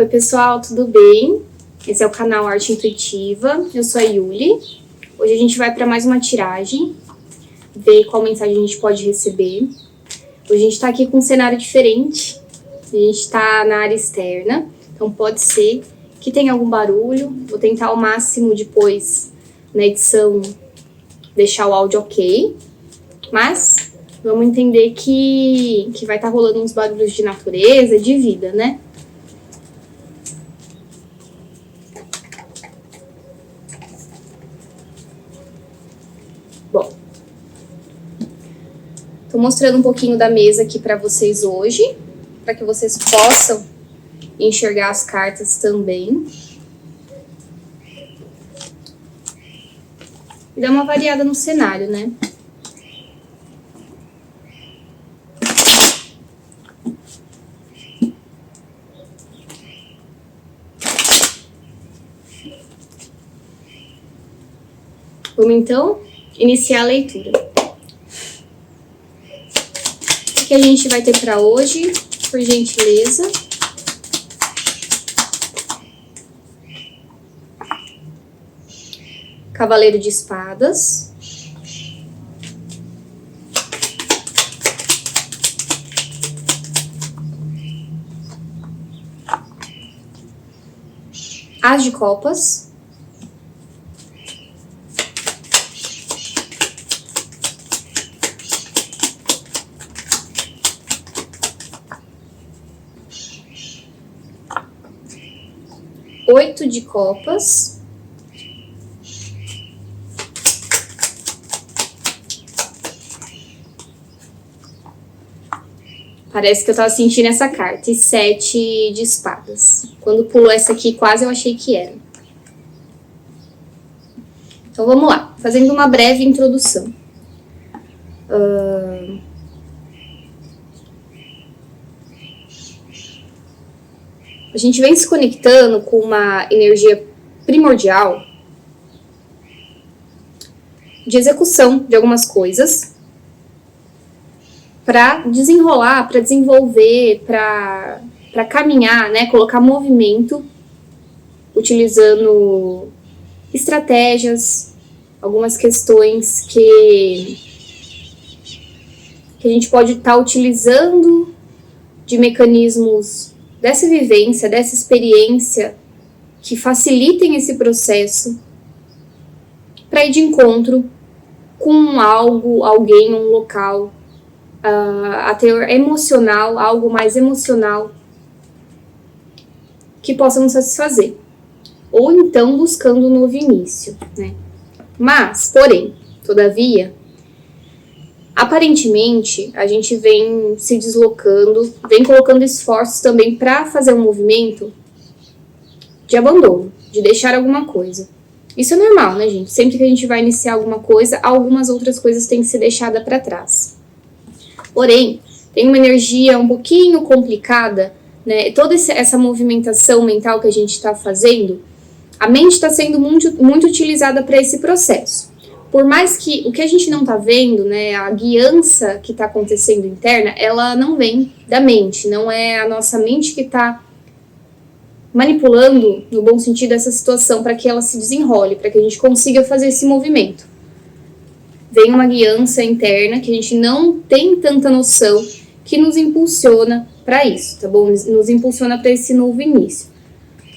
Oi pessoal, tudo bem? Esse é o canal Arte Intuitiva, eu sou a Yuli. Hoje a gente vai para mais uma tiragem, ver qual mensagem a gente pode receber. Hoje a gente está aqui com um cenário diferente, a gente está na área externa, então pode ser que tenha algum barulho. Vou tentar ao máximo depois, na edição, deixar o áudio ok, mas vamos entender que vai estar rolando uns barulhos de natureza, de vida, né? Bom, tô mostrando um pouquinho da mesa aqui para vocês hoje, para que vocês possam enxergar as cartas também. E dar uma variada no cenário, né? Vamos então iniciar a leitura. O que a gente vai ter para hoje, por gentileza? Cavaleiro de Espadas. As de Copas. Oito de Copas. Parece que eu tava sentindo essa carta. E 7 de Espadas. Quando pulou essa aqui, quase eu achei que era. Então vamos lá. Fazendo uma breve introdução. A gente vem se conectando com uma energia primordial de execução de algumas coisas para desenrolar, para desenvolver, para caminhar, né? Colocar movimento, utilizando estratégias, algumas questões que a gente pode estar utilizando de mecanismos dessa vivência, dessa experiência que facilitem esse processo para ir de encontro com algo, alguém, um local, até emocional, algo mais emocional que possa nos satisfazer. Ou então buscando um novo início, né? Mas, porém, todavia, aparentemente, a gente vem se deslocando, vem colocando esforços também para fazer um movimento de abandono, de deixar alguma coisa. Isso é normal, né, gente? Sempre que a gente vai iniciar alguma coisa, algumas outras coisas têm que ser deixadas para trás. Porém, tem uma energia um pouquinho complicada, né? Toda essa movimentação mental que a gente está fazendo, a mente está sendo muito utilizada para esse processo. Por mais que o que a gente não está vendo, né, a guiança que está acontecendo interna, ela não vem da mente, não é a nossa mente que está manipulando, no bom sentido, essa situação para que ela se desenrole, para que a gente consiga fazer esse movimento. Vem uma guiança interna que a gente não tem tanta noção, que nos impulsiona para isso, tá bom? Nos impulsiona para esse novo início.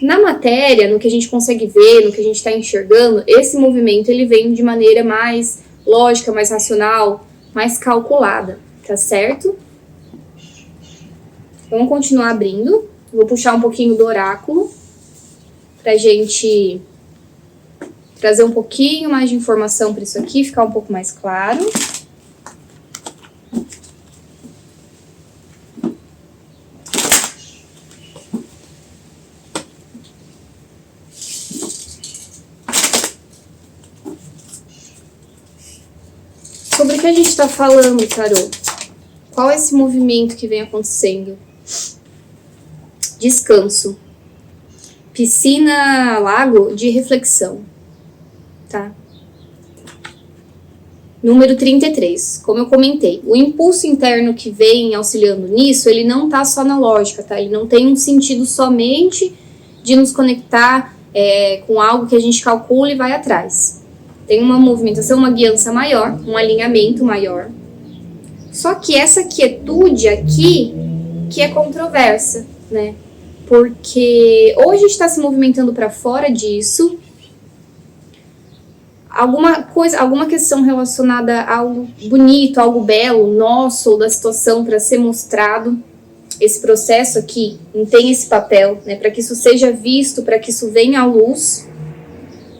Na matéria, no que a gente consegue ver, no que a gente está enxergando, esse movimento ele vem de maneira mais lógica, mais racional, mais calculada, tá certo? Vamos continuar abrindo. Vou puxar um pouquinho do oráculo pra gente trazer um pouquinho mais de informação para isso aqui, ficar um pouco mais claro. Sobre o que a gente está falando, tarô? Qual é esse movimento que vem acontecendo? Descanso. Piscina, lago de reflexão. Tá? Número 33, como eu comentei, o impulso interno que vem auxiliando nisso, ele não tá só na lógica, tá? Ele não tem um sentido somente de nos conectar com algo que a gente calcula e vai atrás. Tem uma movimentação, uma guiança maior, um alinhamento maior. Só que essa quietude aqui, que é controversa, né? Porque ou a gente está se movimentando para fora disso, alguma questão relacionada a algo bonito, algo belo, nosso, ou da situação para ser mostrado. Esse processo aqui tem esse papel, né, para que isso seja visto, para que isso venha à luz.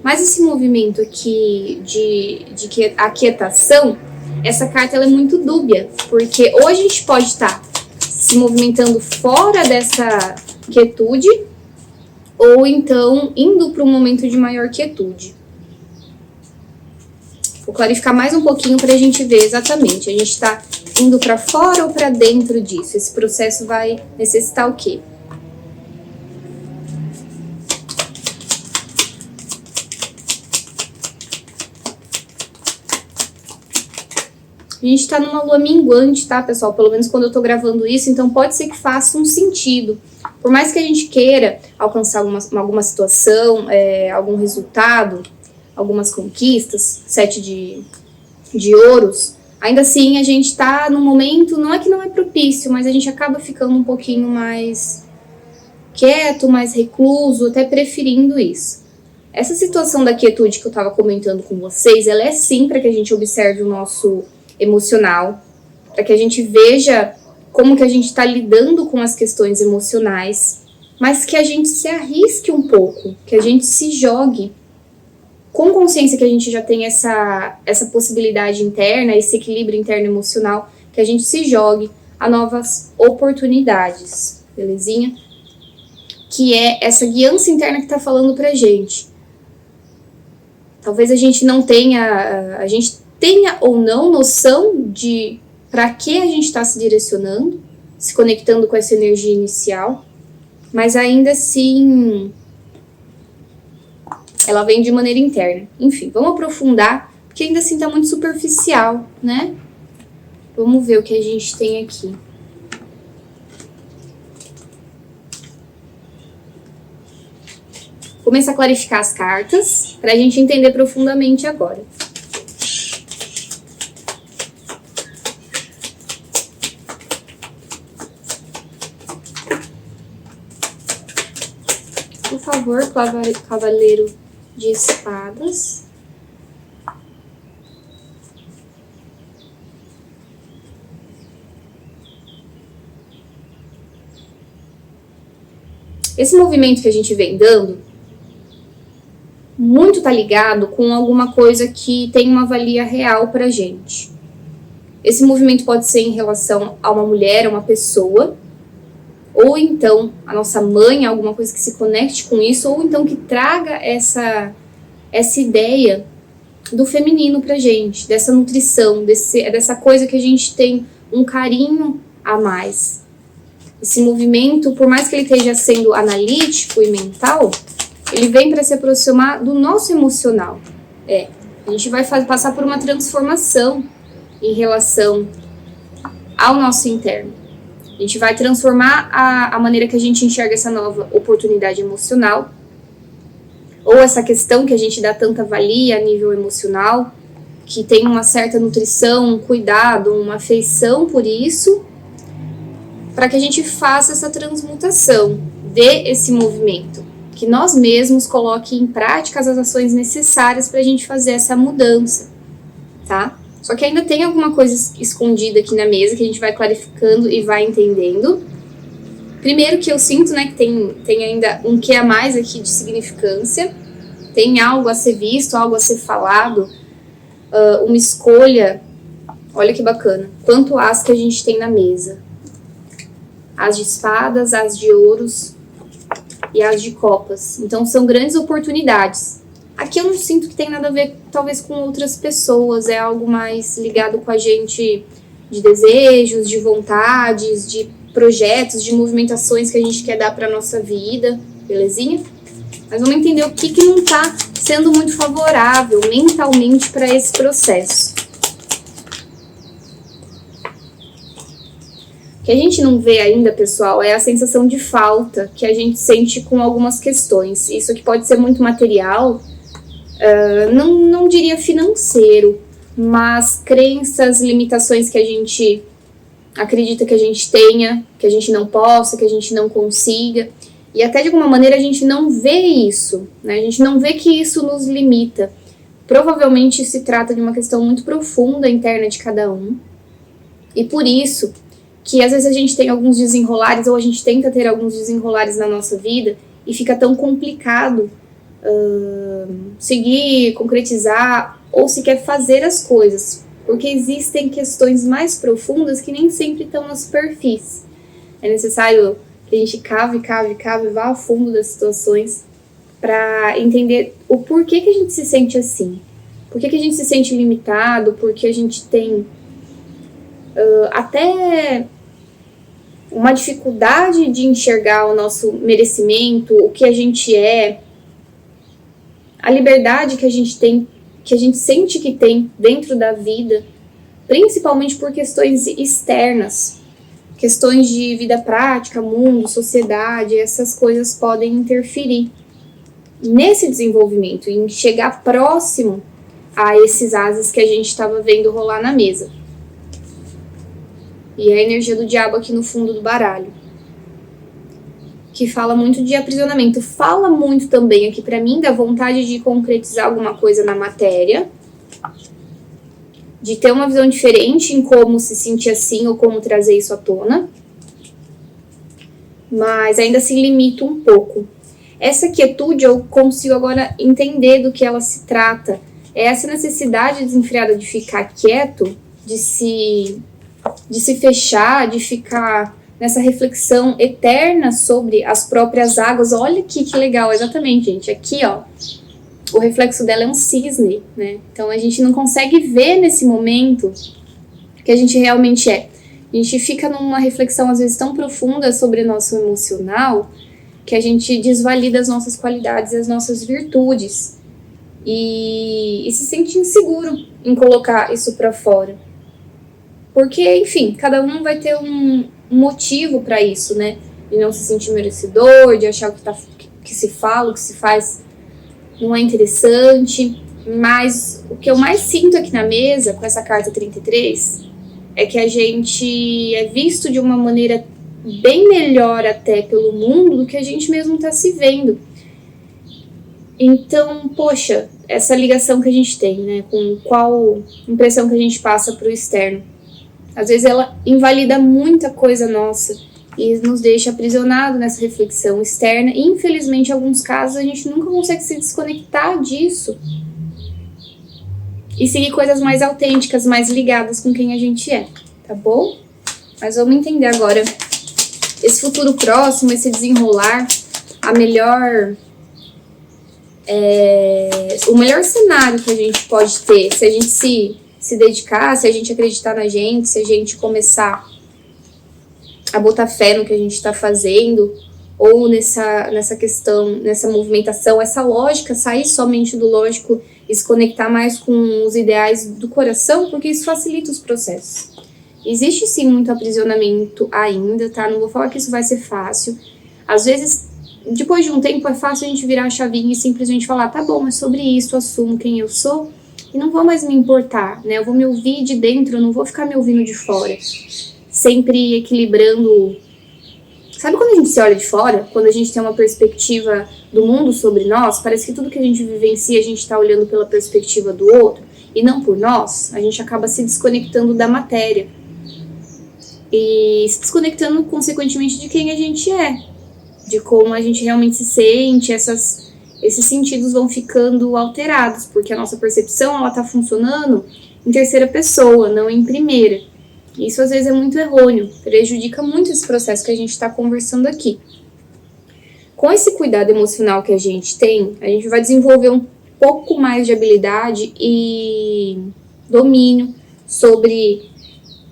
Mas esse movimento aqui de aquietação, essa carta ela é muito dúbia, porque ou a gente pode estar se movimentando fora dessa quietude, ou então indo para um momento de maior quietude. Vou clarificar mais um pouquinho para a gente ver exatamente. A gente está indo para fora ou para dentro disso? Esse processo vai necessitar o quê? A gente está numa lua minguante, tá, pessoal? Pelo menos quando eu tô gravando isso, então pode ser que faça um sentido. Por mais que a gente queira alcançar alguma situação, algum resultado, algumas conquistas, 7 de ouros, ainda assim a gente tá num momento, não é que não é propício, mas a gente acaba ficando um pouquinho mais quieto, mais recluso, até preferindo isso. Essa situação da quietude que eu tava comentando com vocês, ela é sim para que a gente observe o nosso emocional, para que a gente veja como que a gente está lidando com as questões emocionais, mas que a gente se arrisque um pouco, que a gente se jogue, com consciência que a gente já tem essa possibilidade interna, esse equilíbrio interno emocional, que a gente se jogue a novas oportunidades, belezinha? Que é essa guiança interna que está falando pra gente. Talvez a gente não tenha, a gente tenha ou não noção de para que a gente está se direcionando, se conectando com essa energia inicial, mas ainda assim ela vem de maneira interna. Enfim, vamos aprofundar, porque ainda assim está muito superficial, né? Vamos ver o que a gente tem aqui. Vou começar a clarificar as cartas para a gente entender profundamente agora. Por favor, cavaleiro de espadas. Esse movimento que a gente vem dando, muito tá ligado com alguma coisa que tem uma valia real pra gente. Esse movimento pode ser em relação a uma mulher, a uma pessoa, ou então a nossa mãe, alguma coisa que se conecte com isso, ou então que traga essa ideia do feminino pra gente, dessa nutrição, dessa coisa que a gente tem um carinho a mais. Esse movimento, por mais que ele esteja sendo analítico e mental, ele vem para se aproximar do nosso emocional. A gente vai passar por uma transformação em relação ao nosso interno. A gente vai transformar a maneira que a gente enxerga essa nova oportunidade emocional, ou essa questão que a gente dá tanta valia a nível emocional, que tem uma certa nutrição, um cuidado, uma afeição por isso, para que a gente faça essa transmutação, dê esse movimento, que nós mesmos coloquem em prática as ações necessárias para a gente fazer essa mudança, tá? Só que ainda tem alguma coisa escondida aqui na mesa que a gente vai clarificando e vai entendendo. Primeiro que eu sinto, né, que tem ainda um que a mais aqui de significância, tem algo a ser visto, algo a ser falado, uma escolha. Olha que bacana, quanto as que a gente tem na mesa. As de espadas, as de ouros e as de copas. Então são grandes oportunidades. Aqui eu não sinto que tem nada a ver, talvez, com outras pessoas. É algo mais ligado com a gente, de desejos, de vontades, de projetos, de movimentações que a gente quer dar para nossa vida, belezinha? Mas vamos entender o que não está sendo muito favorável mentalmente para esse processo. O que a gente não vê ainda, pessoal, é a sensação de falta que a gente sente com algumas questões. Isso aqui pode ser muito material, não diria financeiro, mas crenças, limitações que a gente acredita que a gente tenha, que a gente não possa, que a gente não consiga. E até de alguma maneira a gente não vê isso, né? A gente não vê que isso nos limita. Provavelmente se trata de uma questão muito profunda interna de cada um. E por isso que às vezes a gente tem alguns desenrolares, ou a gente tenta ter alguns desenrolares na nossa vida, e fica tão complicado seguir, concretizar, ou sequer fazer as coisas. Porque existem questões mais profundas que nem sempre estão na superfície. É necessário que a gente cave, vá ao fundo das situações para entender o porquê que a gente se sente assim. Por que a gente se sente limitado, porque a gente tem até uma dificuldade de enxergar o nosso merecimento, o que a gente é, a liberdade que a gente tem, que a gente sente que tem dentro da vida, principalmente por questões externas, questões de vida prática, mundo, sociedade, essas coisas podem interferir nesse desenvolvimento, em chegar próximo a esses ases que a gente estava vendo rolar na mesa. E a energia do diabo aqui no fundo do baralho, que fala muito de aprisionamento, fala muito também aqui pra mim da vontade de concretizar alguma coisa na matéria, de ter uma visão diferente em como se sentir assim ou como trazer isso à tona, mas ainda se limita um pouco. Essa quietude eu consigo agora entender do que ela se trata. É essa necessidade desenfreada de ficar quieto, de se fechar, de ficar nessa reflexão eterna sobre as próprias águas. Olha aqui que legal, exatamente, gente. Aqui, ó, o reflexo dela é um cisne, né? Então a gente não consegue ver nesse momento que a gente realmente é. A gente fica numa reflexão às vezes tão profunda sobre o nosso emocional que a gente desvalida as nossas qualidades e as nossas virtudes e se sente inseguro em colocar isso pra fora. Porque, enfim, cada um vai ter um motivo para isso, né? De não se sentir merecedor, de achar que se fala, o que se faz não é interessante. Mas o que eu mais sinto aqui na mesa, com essa carta 33, é que a gente é visto de uma maneira bem melhor até pelo mundo do que a gente mesmo está se vendo. Então, poxa, essa ligação que a gente tem, né? Com qual impressão que a gente passa para o externo. Às vezes ela invalida muita coisa nossa e nos deixa aprisionado nessa reflexão externa. E, infelizmente, em alguns casos, a gente nunca consegue se desconectar disso e seguir coisas mais autênticas, mais ligadas com quem a gente é, tá bom? Mas vamos entender agora esse futuro próximo, esse desenrolar, o melhor cenário que a gente pode ter, se a gente se dedicar, se a gente acreditar na gente, se a gente começar a botar fé no que a gente está fazendo, ou nessa questão, nessa movimentação, essa lógica, sair somente do lógico e se conectar mais com os ideais do coração, porque isso facilita os processos. Existe sim muito aprisionamento ainda, tá? Não vou falar que isso vai ser fácil. Às vezes, depois de um tempo, é fácil a gente virar a chavinha e simplesmente falar, tá bom, é sobre isso, assumo quem eu sou e não vou mais me importar, né? Eu vou me ouvir de dentro, eu não vou ficar me ouvindo de fora. Sempre equilibrando. Sabe quando a gente se olha de fora? Quando a gente tem uma perspectiva do mundo sobre nós, parece que tudo que a gente vivencia, a gente está olhando pela perspectiva do outro e não por nós, a gente acaba se desconectando da matéria. E se desconectando, consequentemente, de quem a gente é, de como a gente realmente se sente, esses sentidos vão ficando alterados, porque a nossa percepção ela está funcionando em terceira pessoa, não em primeira. Isso às vezes é muito errôneo, prejudica muito esse processo que a gente está conversando aqui. Com esse cuidado emocional que a gente tem, a gente vai desenvolver um pouco mais de habilidade e domínio sobre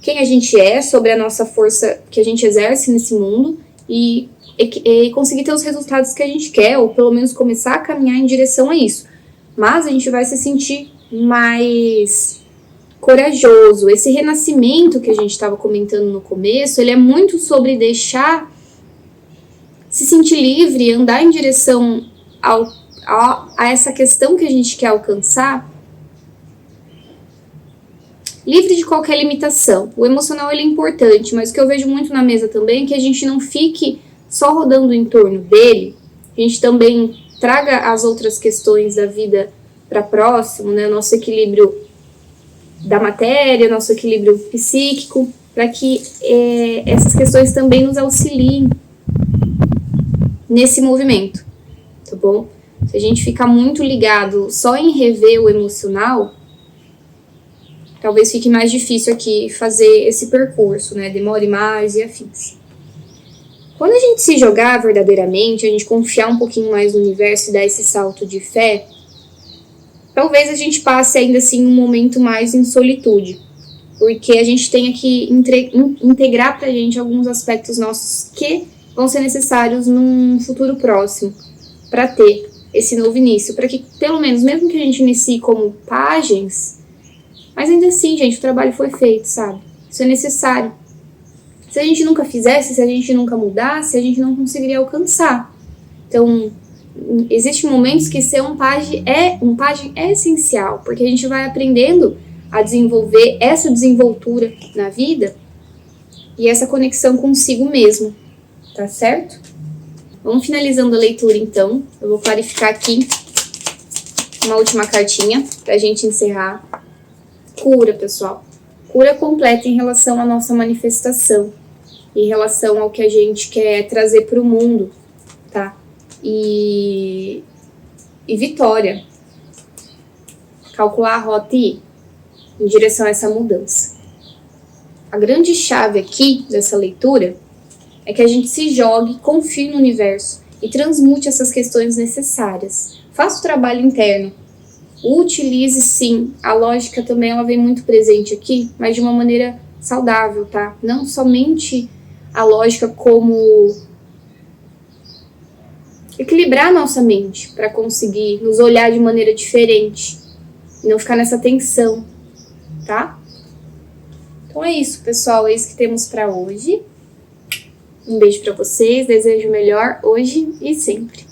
quem a gente é, sobre a nossa força que a gente exerce nesse mundo e conseguir ter os resultados que a gente quer, ou pelo menos começar a caminhar em direção a isso. Mas a gente vai se sentir mais corajoso. Esse renascimento que a gente estava comentando no começo, ele é muito sobre deixar se sentir livre, andar em direção a essa questão que a gente quer alcançar, livre de qualquer limitação. O emocional ele é importante, mas o que eu vejo muito na mesa também é que a gente não fique só rodando em torno dele, a gente também traga as outras questões da vida para próximo, né? Nosso equilíbrio da matéria, nosso equilíbrio psíquico, para que essas questões também nos auxiliem nesse movimento, tá bom? Se a gente ficar muito ligado só em rever o emocional, talvez fique mais difícil aqui fazer esse percurso, né? Demore mais e afins. Quando a gente se jogar verdadeiramente, a gente confiar um pouquinho mais no universo e dar esse salto de fé, talvez a gente passe ainda assim um momento mais em solitude, porque a gente tenha que integrar pra gente alguns aspectos nossos que vão ser necessários num futuro próximo para ter esse novo início, para que pelo menos, mesmo que a gente inicie como pajens, mas ainda assim, gente, o trabalho foi feito, sabe? Isso é necessário. Se a gente nunca fizesse, se a gente nunca mudasse, a gente não conseguiria alcançar. Então, existem momentos que ser um pajem é essencial, porque a gente vai aprendendo a desenvolver essa desenvoltura na vida e essa conexão consigo mesmo, tá certo? Vamos finalizando a leitura, então. Eu vou clarificar aqui uma última cartinha pra gente encerrar. Cura, pessoal. Cura completa em relação à nossa manifestação, em relação ao que a gente quer trazer para o mundo, tá? E vitória. Calcular a rota e ir em direção a essa mudança. A grande chave aqui dessa leitura é que a gente se jogue, confie no universo e transmute essas questões necessárias. Faça o trabalho interno. Utilize sim, a lógica também ela vem muito presente aqui, mas de uma maneira saudável, tá? Não somente a lógica como equilibrar a nossa mente para conseguir nos olhar de maneira diferente e não ficar nessa tensão, tá? Então é isso, pessoal, é isso que temos para hoje. Um beijo para vocês, desejo o melhor hoje e sempre.